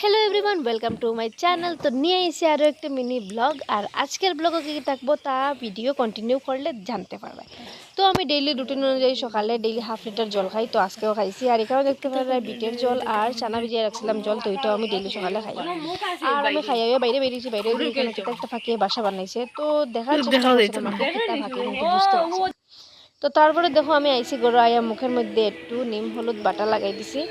Hello everyone, welcome to my channel. তো নিয়ে এসে আরও একটা মিনি ব্লগ। আর আজকের ব্লগে কী থাকবো তা ভিডিও কন্টিনিউ করলে জানতে পারবে। তো আমি ডেইলি রুটিন অনুযায়ী সকালে ডেইলি হাফ লিটার জল খাই, তো আজকেও খাইছি। আর এখানেও দেখতে পারবে বিটের জল আর চানা ভিজিয়ে রাখছিলাম জল, তো ওইটাও আমি ডেইলি সকালে খাই। আর আমি খাইয়া বাইরে বেরিয়েছি, বাইরে এখানে কিতা একটা ফাঁকিয়ে বাসা বানাইছে, তো দেখার চেষ্টা করছিলাম আমাকে কিতা ফাঁকি, কিন্তু বুঝতে পারছি না। তো তারপরে দেখো আমি আইসি গরু আয়া মুখের মধ্যে একটু নিম হলুদ বাটা লাগাই দিছি।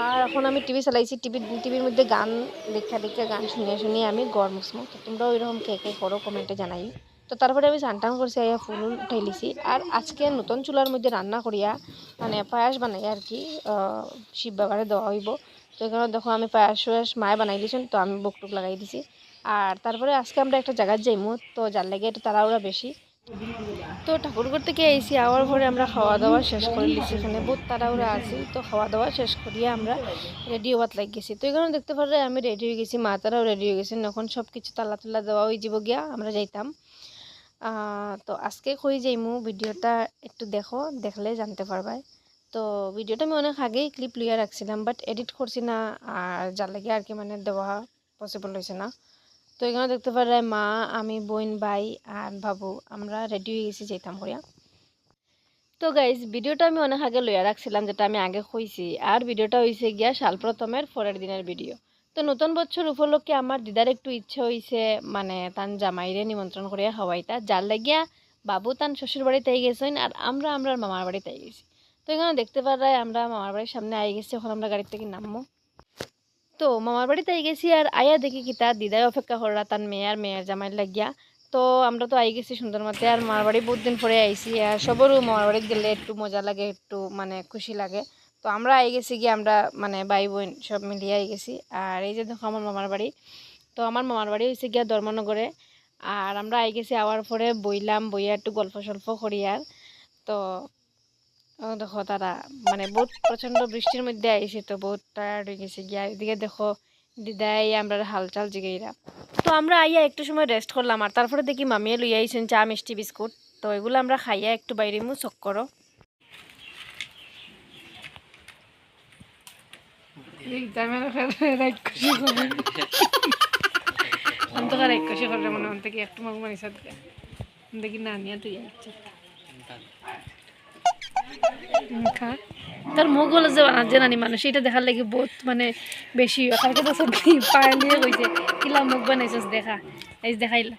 আর এখন আমি টিভি চালাইছি, টিভির মধ্যে গান দেখা গান শুনিয়ে আমি গড় মুসমো। তো তোমরাও এরকম কে কে করো কমেন্টে জানাই। তো তারপরে আমি চান করছি, আইয়া ফুল উঠাই লিছি। আর আজকে নতুন চুলার মধ্যে রান্না করিয়া মানে পায়াস বানাই আর কি, শিব বাবারে দেওয়া হইব। তো এখানে দেখো আমি পায়াস মায়ে বানাই দিয়েছেন, তো আমি বুকটুক লাগাই দিছি। আর তারপরে আজকে আমরা একটা জায়গায় যাইমু, তো যার লাগে একটু তাড়াহুড়া বেশি। তো ঠাকুরঘর থেকে এসে আওয়ার পরে আমরা খাওয়া দাওয়া শেষ করে নিচ্ছি, এখানে বহুত তাড়াহুড়া আছি। তো খাওয়া দাওয়া শেষ করিয়ে আমরা রেডি হওয়ার লাগ গেছি। তো এখানে দেখতে পারে আমি রেডি হয়ে গেছি, মা তারাও রেডি হয়ে গেছেন। এখন সব কিছু তালা দেওয়া হয়ে যাব গিয়া আমরা যাইতাম। তো আজকে কই যাইমু ভিডিওটা একটু দেখো, দেখলে জানতে পারবে। তো ভিডিওটা আমি অনেক আগেই ক্লিপ লিয়ে রাখছিলাম, বাট এডিট করছি না, আর যার লাগে আর কি মানে দেওয়া পসিবল হয়েছে না। তো এখানে দেখতে পারে মা, আমি, বোন, ভাই আর বাবু আমরা রেডি হয়ে গেছি যেতাম করিয়া। তো গাইজ ভিডিওটা আমি অনেক আগে লইয়া রাখছিলাম, যেটা আমি আগে কইছি। আর ভিডিওটা হয়েছে গিয়া সাল প্রথমের পরের দিনের ভিডিও। তো নতুন বছর উপলক্ষে আমার দিদার একটু ইচ্ছে হয়েছে, মানে তান জামাইরে নিমন্ত্রণ করিয়া খাওয়াইতা, যার লাগিয়া বাবু তান শ্বশুর বাড়িতে গেছেন আর আমরা মামার বাড়িতে গেছি। তো এখানে দেখতে পারায় আমরা মামার বাড়ির সামনে আই গেছি, এখন আমরা গাড়ি থেকে নামবো। তো মামার বাড়িতে আই গেছি, আর আয়া দেখি কি তার দিদাই অপেক্ষা করা তার মেয়ের জামাইয়ের লাগিয়া। তো আমরা তো আই গেছি সুন্দর মতে, আর মামার বাড়ি বহুত দিন পরে আইসি, আর সবরও মামার বাড়ি গেলে একটু মজা লাগে, একটু মানে খুশি লাগে। তো আমরা আই গেছি গিয়ে আমরা মানে ভাই বোন সব মিলিয়ে আই গেছি। আর এই যে দেখো আমার মামার বাড়ি, তো আমার মামার বাড়ি হয়েছে গিয়া ধর্মনগরে। আর আমরা আই গেছি, আওয়ার পরে বইয়া একটু গল্প সল্প করি। আর তো দেখো তারা মানে বহুত প্রচন্ড বৃষ্টির মধ্যে আইসি, তো বহুত টায়ার্ড হয়ে গেছে গিয়া। এদিকে দেখো দিদাই আমরা হালচাল জিগাইরা। তো আমরা আইয়া একটু সময় রেস্ট করলাম, আর তারপরে দেখি মামিয়ে লইয়া আইছেন চা মিষ্টি বিস্কুট। তো এগুলো আমরা খাইয়া একটু বাইরে মু চক্করও মনে থেকে একটু মাগু মানিস দেখি না নিয়ে তুই তার মুখ হলো যে জানানি মানুষ, এটা দেখার লাগে বহুত মানে বেশি কালকে তো সব পায়ে নিয়ে গেছে কিলা মুখ বানাইছিস দেখা, এই দেখাইলা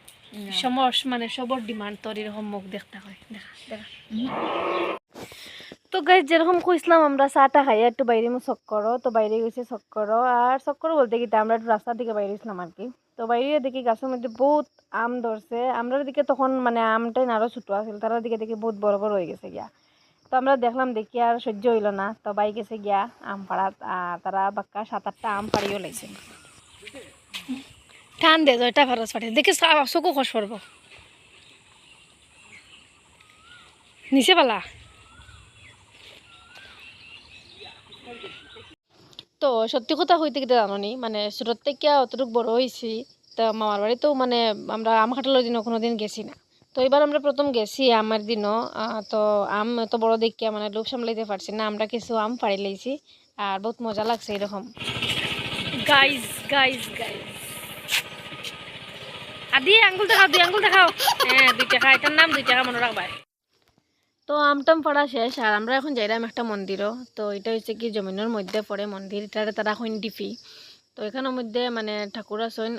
মানে সবর ডিমান্ড তোর এরকম মুখ দেখতে হয়, দেখা দেখা। তো গাইজ যেরকম কইছিলাম আমরা চাটা খাইয়া একটু বাইরে চক্করও, তো বাইরে গেছি চক্করও। আর চক্করও বলতে কি আমরা একটু রাস্তার দিকে বাইরে গেছিলাম আর কি। তো বাইরে দেখি গাছের মধ্যে বহুত আম ধরছে, আমরা দিকে তখন মানে আমটাই আরো ছোটো আছিল, তারা দিকে দেখি বহুত বড় বড় হয়ে গেছে গিয়া। তো আমরা দেখলাম, দেখি আর সহ্য হইল না, তো বাই গেছে গিয়া আম পাড়াত। তারা বাক্কা 7-8টা আম পাড়িও লাইছে। টান দে জয়টা খরচ পাঠিয়ে দেখি চকু খস পড়ব নিচে পালা। তো সত্যি কথা হইতে গেতে জানি মানে ছোটোর থেকে অতটুকু বড় হয়েছি। তা মামার বাড়িতেও মানে আমরা আম কাটানোর দিনও কোনো দিন গেছি না। তো এবার আমরা প্রথম গেছি আমার দিনও। তো আম এত বড় দেখিয়া মানে লোভ সামলাইতে পারছি না, আমরা কিছু আম পাড়ি লাইছি। আর বহুত মজা লাগছে এরকম। গাইজ গাইজ গাইজ আদি আঙ্গুল দেখাও, 2 আঙ্গুল দেখাও। হ্যাঁ 2 টাকা, এটার নাম 2 টাকা মনে রাখবা। তো আমটাম পড়া শেষ, আর আমরা এখন যাইলাম একটা মন্দিরও। তো এটা হচ্ছে কি জমিনের মধ্যে পড়ে মন্দির, এটারে তারা হইন ডিপি। তো এখানের মধ্যে মানে ঠাকুর আসেন,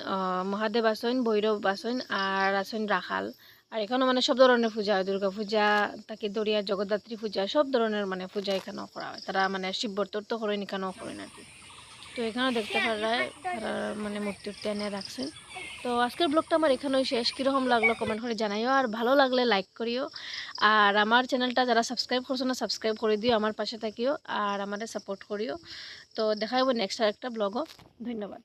মহাদেব আসেন, ভৈরব আসেন, আর আসেন রাখাল। আর এখানেও মানে সব ধরনের পূজা হয়, দুর্গা পূজা তাকে দরিয়া জগদ্ধাত্রী পূজা, সব ধরনের মানে পূজা এখানেও করা হয়। তারা মানে শিববর্তর তো করেন, এখানেও করেন আর কি। তো এখানেও দেখতে পারা তারা মানে মূর্তি এনে রাখছেন। তো আজকের ব্লগটা আমার এখানেই শেষ। কীরকম লাগলো কমেন্ট করে জানাইও, আর ভালো লাগলে লাইক করিও। আর আমার চ্যানেলটা যারা সাবস্ক্রাইব করছো না সাবস্ক্রাইব করে দিও, আমার পাশে থাকিও আর আমাদের সাপোর্ট করিও। তো দেখা হবো নেক্সট আর একটা ব্লগও। ধন্যবাদ।